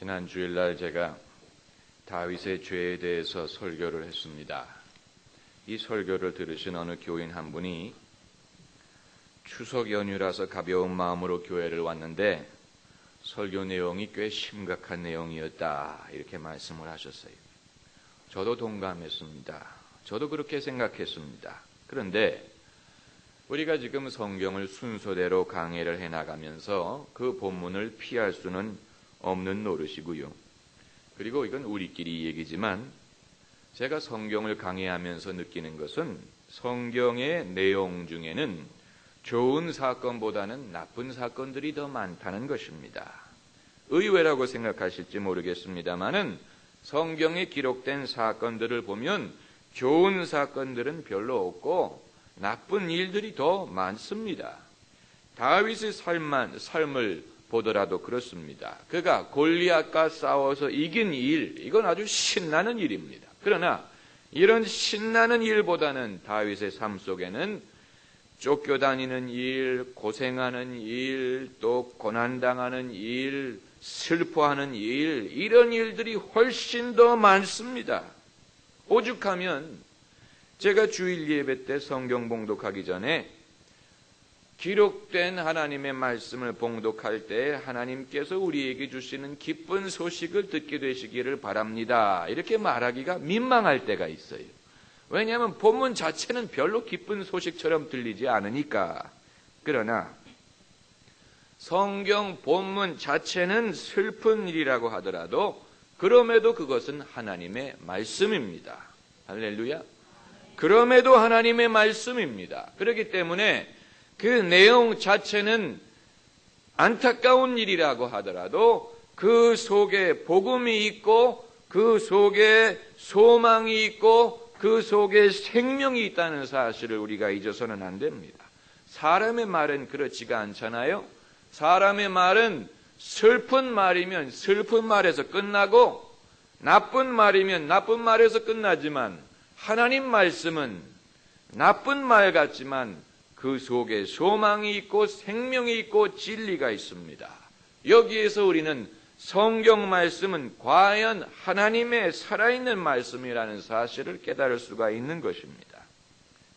지난 주일날 제가 다윗의 죄에 대해서 설교를 했습니다. 이 설교를 들으신 어느 교인 한 분이 추석 연휴라서 가벼운 마음으로 교회를 왔는데 설교 내용이 꽤 심각한 내용이었다, 이렇게 말씀을 하셨어요. 저도 동감했습니다. 저도 그렇게 생각했습니다. 그런데 우리가 지금 성경을 순서대로 강해를 해나가면서 그 본문을 피할 수는 없는 노릇이고요. 그리고 이건 우리끼리 얘기지만 제가 성경을 강해하면서 느끼는 것은 성경의 내용 중에는 좋은 사건보다는 나쁜 사건들이 더 많다는 것입니다. 의외라고 생각하실지 모르겠습니다만은 성경에 기록된 사건들을 보면 좋은 사건들은 별로 없고 나쁜 일들이 더 많습니다. 다윗의 삶을 보더라도 그렇습니다. 그가 골리앗과 싸워서 이긴 일, 이건 아주 신나는 일입니다. 그러나 이런 신나는 일보다는 다윗의 삶 속에는 쫓겨다니는 일, 고생하는 일, 또 고난당하는 일, 슬퍼하는 일, 이런 일들이 훨씬 더 많습니다. 오죽하면 제가 주일 예배 때 성경 봉독하기 전에 기록된 하나님의 말씀을 봉독할 때 하나님께서 우리에게 주시는 기쁜 소식을 듣게 되시기를 바랍니다, 이렇게 말하기가 민망할 때가 있어요. 왜냐하면 본문 자체는 별로 기쁜 소식처럼 들리지 않으니까. 그러나 성경 본문 자체는 슬픈 일이라고 하더라도 그럼에도 그것은 하나님의 말씀입니다. 할렐루야. 그럼에도 하나님의 말씀입니다. 그렇기 때문에 그 내용 자체는 안타까운 일이라고 하더라도 그 속에 복음이 있고 그 속에 소망이 있고 그 속에 생명이 있다는 사실을 우리가 잊어서는 안 됩니다. 사람의 말은 그렇지가 않잖아요. 사람의 말은 슬픈 말이면 슬픈 말에서 끝나고 나쁜 말이면 나쁜 말에서 끝나지만 하나님 말씀은 나쁜 말 같지만 그 속에 소망이 있고 생명이 있고 진리가 있습니다. 여기에서 우리는 성경 말씀은 과연 하나님의 살아있는 말씀이라는 사실을 깨달을 수가 있는 것입니다.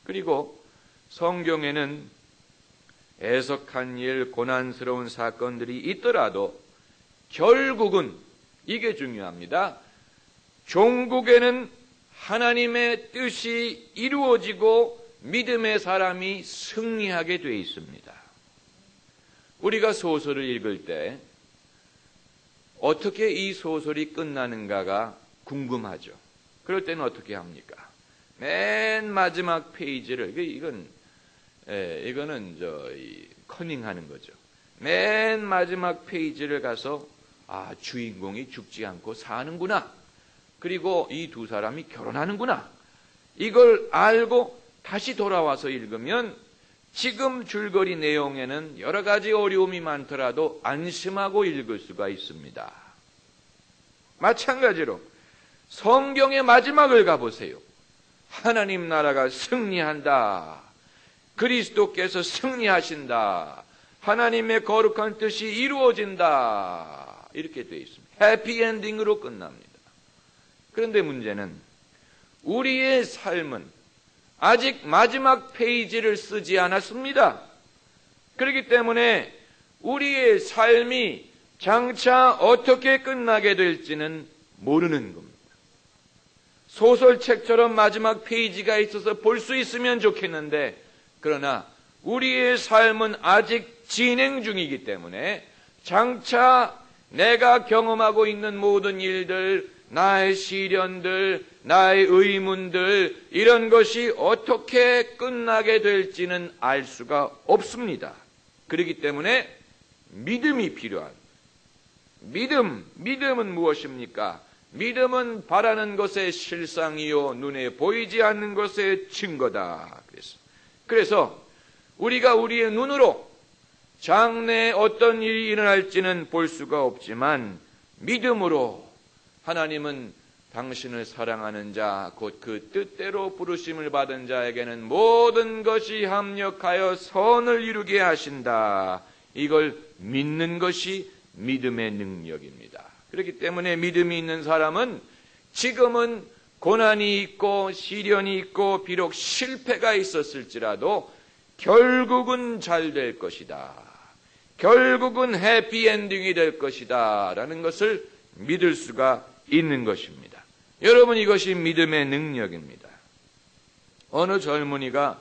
그리고 성경에는 애석한 일, 고난스러운 사건들이 있더라도 결국은 이게 중요합니다. 종국에는 하나님의 뜻이 이루어지고 믿음의 사람이 승리하게 되어 있습니다. 우리가 소설을 읽을 때 어떻게 이 소설이 끝나는가가 궁금하죠. 그럴 때는 어떻게 합니까? 맨 마지막 페이지를, 이거는 커닝하는 거죠. 맨 마지막 페이지를 가서 주인공이 죽지 않고 사는구나. 그리고 이 두 사람이 결혼하는구나. 이걸 알고 다시 돌아와서 읽으면 지금 줄거리 내용에는 여러 가지 어려움이 많더라도 안심하고 읽을 수가 있습니다. 마찬가지로 성경의 마지막을 가보세요. 하나님 나라가 승리한다. 그리스도께서 승리하신다. 하나님의 거룩한 뜻이 이루어진다. 이렇게 되어 있습니다. 해피엔딩으로 끝납니다. 그런데 문제는 우리의 삶은 아직 마지막 페이지를 쓰지 않았습니다. 그렇기 때문에 우리의 삶이 장차 어떻게 끝나게 될지는 모르는 겁니다. 소설책처럼 마지막 페이지가 있어서 볼 수 있으면 좋겠는데, 그러나 우리의 삶은 아직 진행 중이기 때문에 장차 내가 경험하고 있는 모든 일들, 나의 시련들, 나의 의문들, 이런 것이 어떻게 끝나게 될지는 알 수가 없습니다. 그렇기 때문에 믿음이 필요합니다. 믿음은 무엇입니까? 믿음은 바라는 것의 실상이요 눈에 보이지 않는 것의 증거다. 그래서 우리가 우리의 눈으로 장래에 어떤 일이 일어날지는 볼 수가 없지만 믿음으로 하나님은 당신을 사랑하는 자, 곧 그 뜻대로 부르심을 받은 자에게는 모든 것이 합력하여 선을 이루게 하신다. 이걸 믿는 것이 믿음의 능력입니다. 그렇기 때문에 믿음이 있는 사람은 지금은 고난이 있고 시련이 있고 비록 실패가 있었을지라도 결국은 잘 될 것이다. 결국은 해피엔딩이 될 것이다. 라는 것을 믿을 수가 있는 것입니다. 여러분, 이것이 믿음의 능력입니다. 어느 젊은이가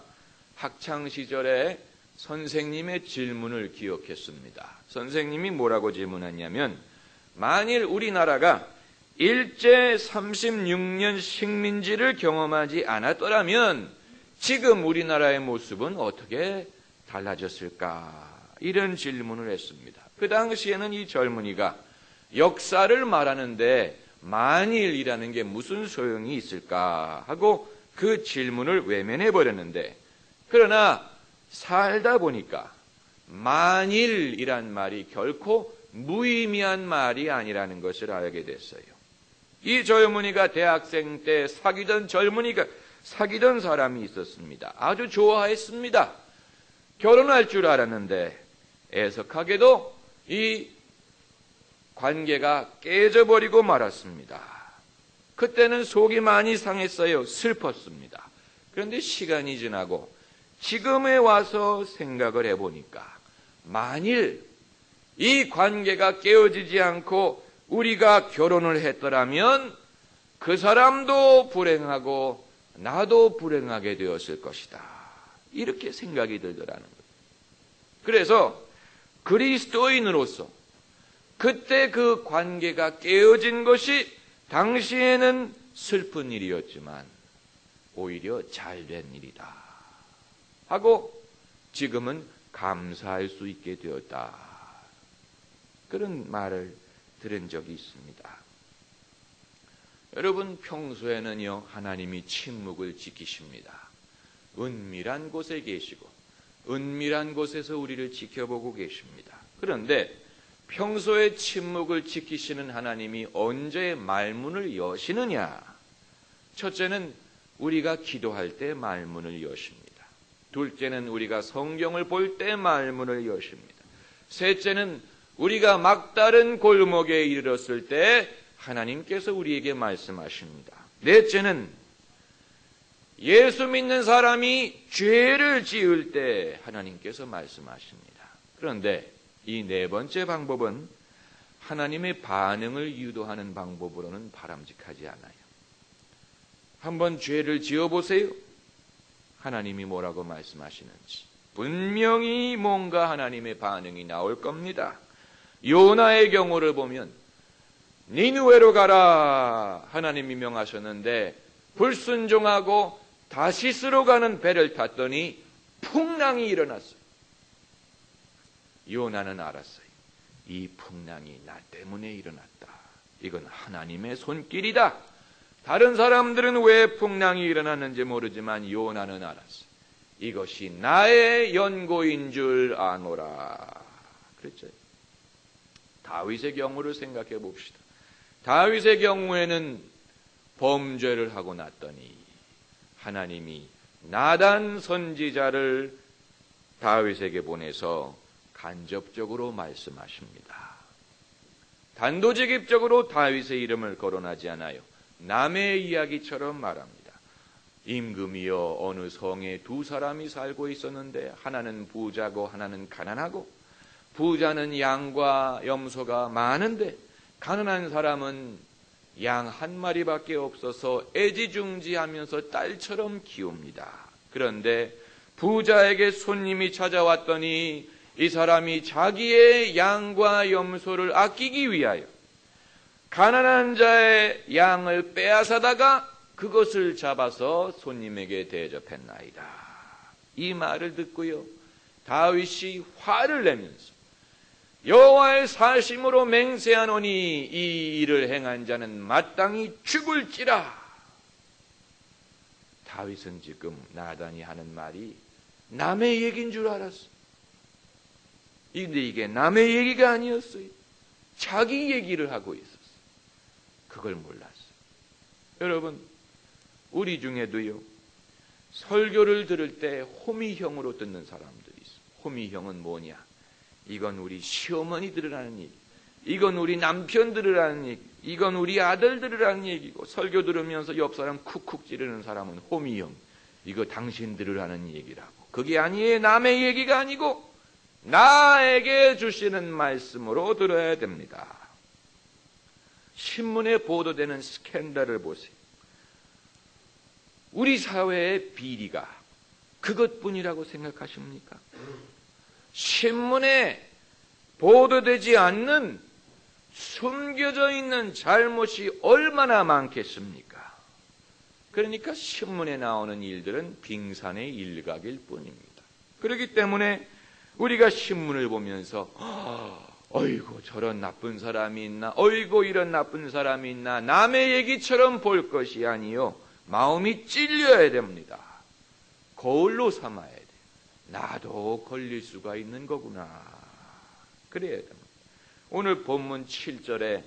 학창시절에 선생님의 질문을 기억했습니다. 선생님이 뭐라고 질문했냐면, 만일 우리나라가 일제 36년 식민지를 경험하지 않았더라면 지금 우리나라의 모습은 어떻게 달라졌을까? 이런 질문을 했습니다. 그 당시에는 이 젊은이가 역사를 말하는데 만일이라는 게 무슨 소용이 있을까 하고 그 질문을 외면해 버렸는데, 그러나 살다 보니까 만일이란 말이 결코 무의미한 말이 아니라는 것을 알게 됐어요. 이 젊은이가 대학생 때 사귀던 사람이 있었습니다. 아주 좋아했습니다. 결혼할 줄 알았는데 애석하게도 이 관계가 깨져버리고 말았습니다. 그때는 속이 많이 상했어요. 슬펐습니다. 그런데 시간이 지나고 지금에 와서 생각을 해보니까 만일 이 관계가 깨어지지 않고 우리가 결혼을 했더라면 그 사람도 불행하고 나도 불행하게 되었을 것이다. 이렇게 생각이 들더라는 거예요. 그래서 그리스도인으로서 그때 그 관계가 깨어진 것이 당시에는 슬픈 일이었지만 오히려 잘된 일이다 하고 지금은 감사할 수 있게 되었다. 그런 말을 들은 적이 있습니다. 여러분, 평소에는요, 하나님이 침묵을 지키십니다. 은밀한 곳에 계시고 은밀한 곳에서 우리를 지켜보고 계십니다. 그런데 평소에 침묵을 지키시는 하나님이 언제 말문을 여시느냐? 첫째는 우리가 기도할 때 말문을 여십니다. 둘째는 우리가 성경을 볼 때 말문을 여십니다. 셋째는 우리가 막다른 골목에 이르렀을 때 하나님께서 우리에게 말씀하십니다. 넷째는 예수 믿는 사람이 죄를 지을 때 하나님께서 말씀하십니다. 그런데 이 네 번째 방법은 하나님의 반응을 유도하는 방법으로는 바람직하지 않아요. 한번 죄를 지어보세요. 하나님이 뭐라고 말씀하시는지 분명히 뭔가 하나님의 반응이 나올 겁니다. 요나의 경우를 보면 니느웨로 가라 하나님이 명하셨는데 불순종하고 다시스로 가는 배를 탔더니 풍랑이 일어났어요. 요나는 알았어요. 이 풍랑이 나 때문에 일어났다. 이건 하나님의 손길이다. 다른 사람들은 왜 풍랑이 일어났는지 모르지만 요나는 알았어요. 이것이 나의 연고인 줄 아노라. 그랬죠. 다윗의 경우를 생각해 봅시다. 다윗의 경우에는 범죄를 하고 났더니 하나님이 나단 선지자를 다윗에게 보내서 간접적으로 말씀하십니다. 단도직입적으로 다윗의 이름을 거론하지 않아요. 남의 이야기처럼 말합니다. 임금이여 어느 성에 두 사람이 살고 있었는데 하나는 부자고 하나는 가난하고 부자는 양과 염소가 많은데 가난한 사람은 양 한 마리밖에 없어서 애지중지하면서 딸처럼 키웁니다. 그런데 부자에게 손님이 찾아왔더니 이 사람이 자기의 양과 염소를 아끼기 위하여 가난한 자의 양을 빼앗아다가 그것을 잡아서 손님에게 대접했나이다. 이 말을 듣고요, 다윗이 화를 내면서 여호와의 사심으로 맹세하노니 이 일을 행한 자는 마땅히 죽을지라. 다윗은 지금 나단이 하는 말이 남의 얘기인 줄 알았어. 근데 이게 남의 얘기가 아니었어요. 자기 얘기를 하고 있었어. 그걸 몰랐어. 여러분, 우리 중에도요, 설교를 들을 때 호미형으로 듣는 사람들이 있어. 호미형은 뭐냐? 이건 우리 시어머니들을 하는 얘기. 이건 우리 남편 들으라는 얘기, 이건 우리 아들 들으라는 얘기고, 설교 들으면서 옆 사람 쿡쿡 찌르는 사람은 호미형, 이거 당신 들으라는 얘기라고. 그게 아니에요. 남의 얘기가 아니고 나에게 주시는 말씀으로 들어야 됩니다. 신문에 보도되는 스캔들을 보세요. 우리 사회의 비리가 그것뿐이라고 생각하십니까? 신문에 보도되지 않는 숨겨져 있는 잘못이 얼마나 많겠습니까? 그러니까 신문에 나오는 일들은 빙산의 일각일 뿐입니다. 그렇기 때문에 우리가 신문을 보면서 어이구 저런 나쁜 사람이 있나, 어이구 이런 나쁜 사람이 있나, 남의 얘기처럼 볼 것이 아니요 마음이 찔려야 됩니다. 거울로 삼아야 돼요. 나도 걸릴 수가 있는 거구나. 그래야 됩니다. 오늘 본문 7절에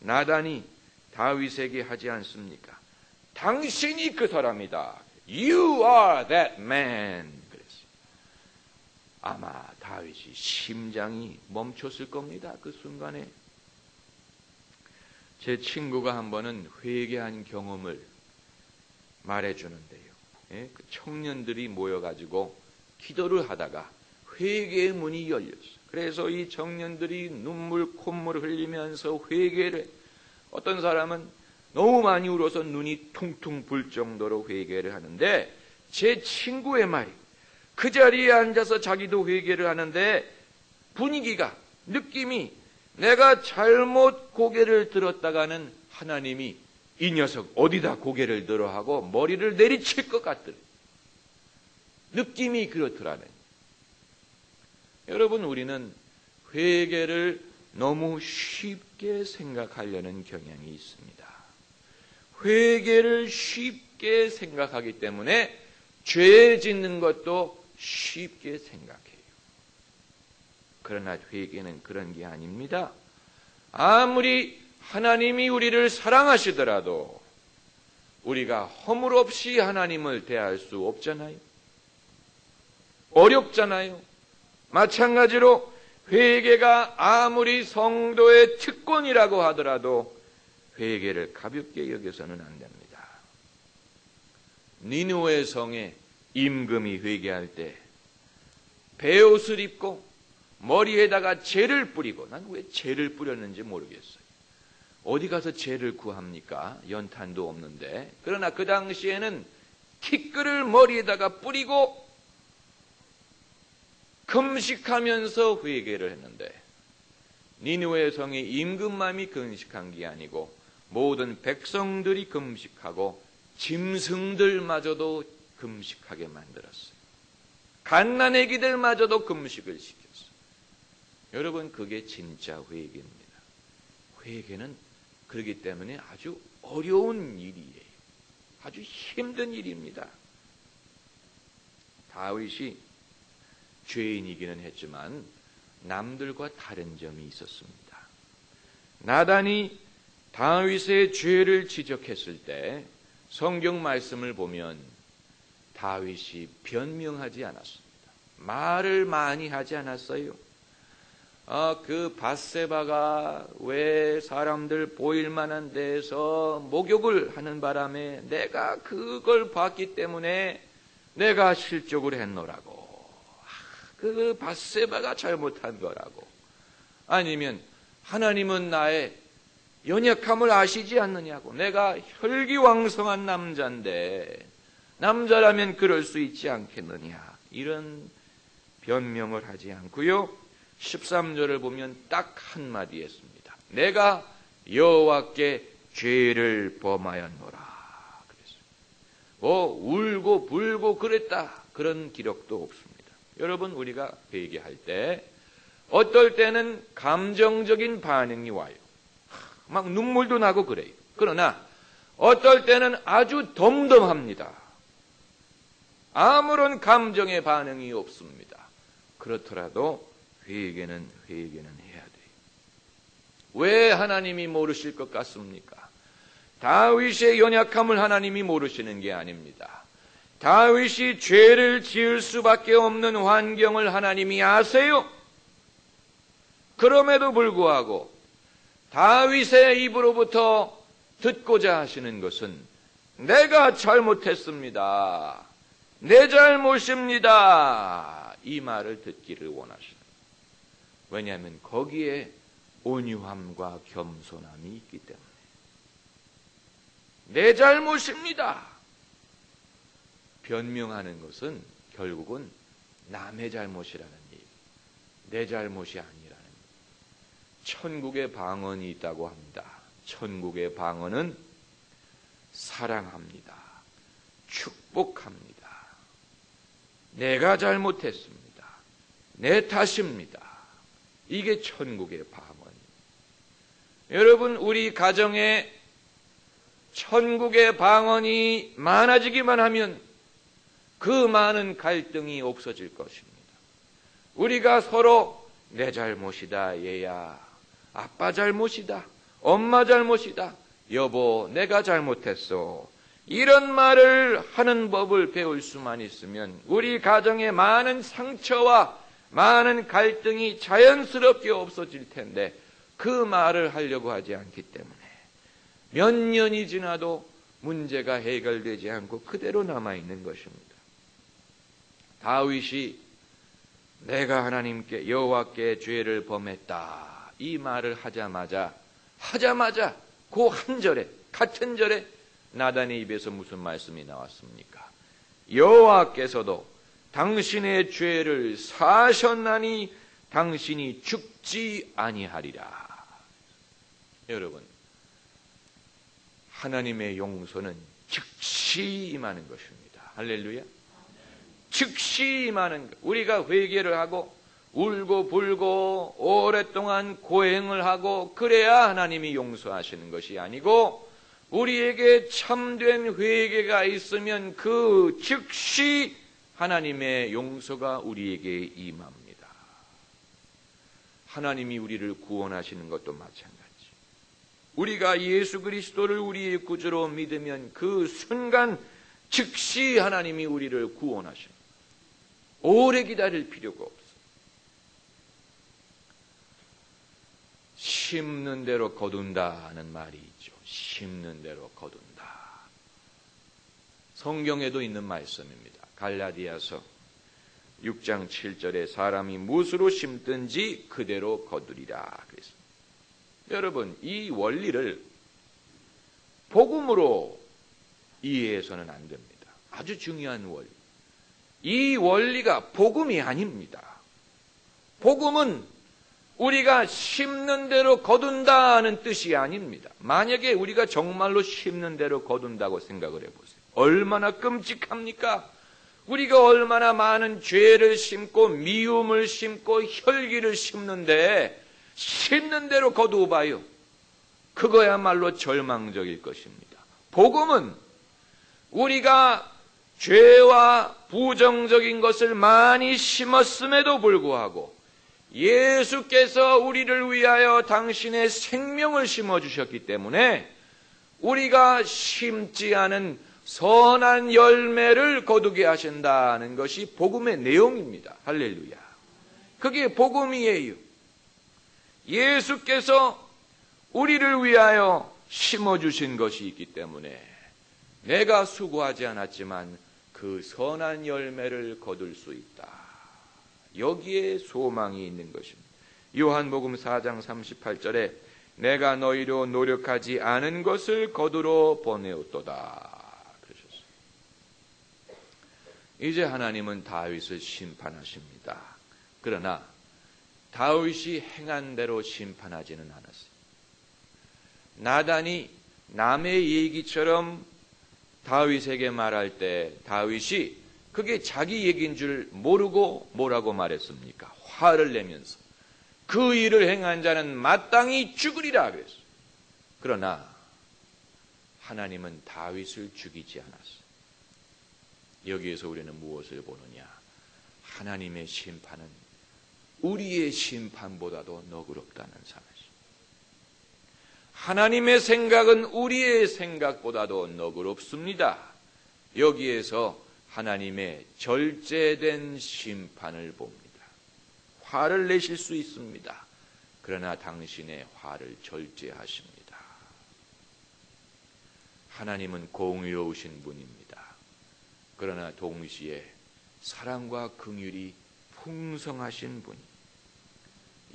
나단이 다윗에게 하지 않습니까? 당신이 그 사람이다. You are that man. 그랬어요. 아마 다윗이 심장이 멈췄을 겁니다. 그 순간에. 제 친구가 한 번은 회개한 경험을 말해주는데요. 그 청년들이 모여가지고 기도를 하다가 회개의 문이 열렸어요. 그래서 이 청년들이 눈물 콧물 흘리면서 회개를, 어떤 사람은 너무 많이 울어서 눈이 퉁퉁 불 정도로 회개를 하는데, 제 친구의 말이, 그 자리에 앉아서 자기도 회개를 하는데 분위기가, 느낌이, 내가 잘못 고개를 들었다가는 하나님이 이 녀석 어디다 고개를 들어 하고 머리를 내리칠 것 같더래. 느낌이 그렇더라는. 여러분, 우리는 회개를 너무 쉽게 생각하려는 경향이 있습니다. 회개를 쉽게 생각하기 때문에 죄 짓는 것도 쉽게 생각해요. 그러나 회개는 그런 게 아닙니다. 아무리 하나님이 우리를 사랑하시더라도 우리가 허물 없이 하나님을 대할 수 없잖아요. 어렵잖아요. 마찬가지로 회개가 아무리 성도의 특권이라고 하더라도 회개를 가볍게 여겨서는 안 됩니다. 니느웨 성에 임금이 회개할 때 베옷을 입고 머리에다가 재를 뿌리고, 난 왜 재를 뿌렸는지 모르겠어요. 어디 가서 재를 구합니까? 연탄도 없는데. 그러나 그 당시에는 티끌을 머리에다가 뿌리고 금식하면서 회개를 했는데, 니느웨 성의 임금만이 금식한 게 아니고 모든 백성들이 금식하고 짐승들마저도 금식하게 만들었어요. 갓난아기들마저도 금식을 시켰어요. 여러분, 그게 진짜 회개입니다. 회개는 그렇기 때문에 아주 어려운 일이에요. 아주 힘든 일입니다. 다윗이 죄인이기는 했지만 남들과 다른 점이 있었습니다. 나단이 다윗의 죄를 지적했을 때 성경 말씀을 보면 다윗이 변명하지 않았습니다. 말을 많이 하지 않았어요. 그 밧세바가 왜 사람들 보일 만한 데서 목욕을 하는 바람에 내가 그걸 봤기 때문에 내가 실족을 했노라고. 그 밧세바가 잘못한 거라고. 아니면 하나님은 나의 연약함을 아시지 않느냐고. 내가 혈기왕성한 남자인데 남자라면 그럴 수 있지 않겠느냐. 이런 변명을 하지 않고요. 13절을 보면 딱 한마디 했습니다. 내가 여호와께 죄를 범하였노라. 그랬어요. 울고 불고 그랬다. 그런 기록도 없습니다. 여러분, 우리가 회개할 때 어떨 때는 감정적인 반응이 와요. 막 눈물도 나고 그래요. 그러나 어떨 때는 아주 덤덤합니다. 아무런 감정의 반응이 없습니다. 그렇더라도 회개는 해야 돼요. 왜 하나님이 모르실 것 같습니까? 다윗의 연약함을 하나님이 모르시는 게 아닙니다. 다윗이 죄를 지을 수밖에 없는 환경을 하나님이 아세요. 그럼에도 불구하고 다윗의 입으로부터 듣고자 하시는 것은 내가 잘못했습니다. 내 잘못입니다. 이 말을 듣기를 원하시는 거예요. 왜냐하면 거기에 온유함과 겸손함이 있기 때문에. 내 잘못입니다. 변명하는 것은 결국은 남의 잘못이라는 얘기, 내 잘못이 아니라는 얘기. 천국의 방언이 있다고 합니다. 천국의 방언은 사랑합니다. 축복합니다. 내가 잘못했습니다. 내 탓입니다. 이게 천국의 방언이에요. 여러분, 우리 가정에 천국의 방언이 많아지기만 하면 그 많은 갈등이 없어질 것입니다. 우리가 서로 내 잘못이다, 얘야. 아빠 잘못이다. 엄마 잘못이다. 여보, 내가 잘못했어. 이런 말을 하는 법을 배울 수만 있으면 우리 가정에 많은 상처와 많은 갈등이 자연스럽게 없어질 텐데 그 말을 하려고 하지 않기 때문에 몇 년이 지나도 문제가 해결되지 않고 그대로 남아있는 것입니다. 다윗이 내가 하나님께 여호와께 죄를 범했다 이 말을 하자마자 그 한 절에 같은 절에 나단의 입에서 무슨 말씀이 나왔습니까? 여호와께서도 당신의 죄를 사하셨나니 당신이 죽지 아니하리라. 여러분, 하나님의 용서는 즉시 임하는 것입니다. 할렐루야. 즉시 임하는 것. 우리가 회개를 하고 울고 불고 오랫동안 고행을 하고 그래야 하나님이 용서하시는 것이 아니고 우리에게 참된 회개가 있으면 그 즉시 하나님의 용서가 우리에게 임합니다. 하나님이 우리를 구원하시는 것도 마찬가지. 우리가 예수 그리스도를 우리의 구주로 믿으면 그 순간 즉시 하나님이 우리를 구원하십니다. 오래 기다릴 필요가 없어요. 심는 대로 거둔다는 말이 있죠. 심는 대로 거둔다. 성경에도 있는 말씀입니다. 갈라디아서 6장 7절에 사람이 무엇으로 심든지 그대로 거두리라 그랬습니다. 여러분, 이 원리를 복음으로 이해해서는 안 됩니다. 아주 중요한 원리. 이 원리가 복음이 아닙니다. 복음은 우리가 심는 대로 거둔다는 뜻이 아닙니다. 만약에 우리가 정말로 심는 대로 거둔다고 생각을 해보세요. 얼마나 끔찍합니까? 우리가 얼마나 많은 죄를 심고 미움을 심고 혈기를 심는데 심는 대로 거두어봐요. 그거야말로 절망적일 것입니다. 복음은 우리가 죄와 부정적인 것을 많이 심었음에도 불구하고 예수께서 우리를 위하여 당신의 생명을 심어주셨기 때문에 우리가 심지 않은 선한 열매를 거두게 하신다는 것이 복음의 내용입니다. 할렐루야. 그게 복음이에요. 예수께서 우리를 위하여 심어주신 것이 있기 때문에 내가 수고하지 않았지만 그 선한 열매를 거둘 수 있다. 여기에 소망이 있는 것입니다. 요한복음 4장 38절에 내가 너희로 노력하지 않은 것을 거두러 보내었도다. 그러셨어요. 이제 하나님은 다윗을 심판하십니다. 그러나 다윗이 행한 대로 심판하지는 않았어요. 나단이 남의 얘기처럼 다윗에게 말할 때 다윗이 그게 자기 얘기인 줄 모르고 뭐라고 말했습니까? 화를 내면서 그 일을 행한 자는 마땅히 죽으리라 그랬어요. 그러나 하나님은 다윗을 죽이지 않았어요. 여기에서 우리는 무엇을 보느냐? 하나님의 심판은 우리의 심판보다도 너그럽다는 사실. 하나님의 생각은 우리의 생각보다도 너그럽습니다. 여기에서 하나님의 절제된 심판을 봅니다. 화를 내실 수 있습니다. 그러나 당신의 화를 절제하십니다. 하나님은 공의로우신 분입니다. 그러나 동시에 사랑과 긍휼이 풍성하신 분이,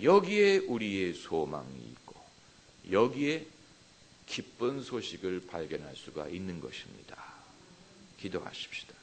여기에 우리의 소망이 있고 여기에 기쁜 소식을 발견할 수가 있는 것입니다. 기도하십시다.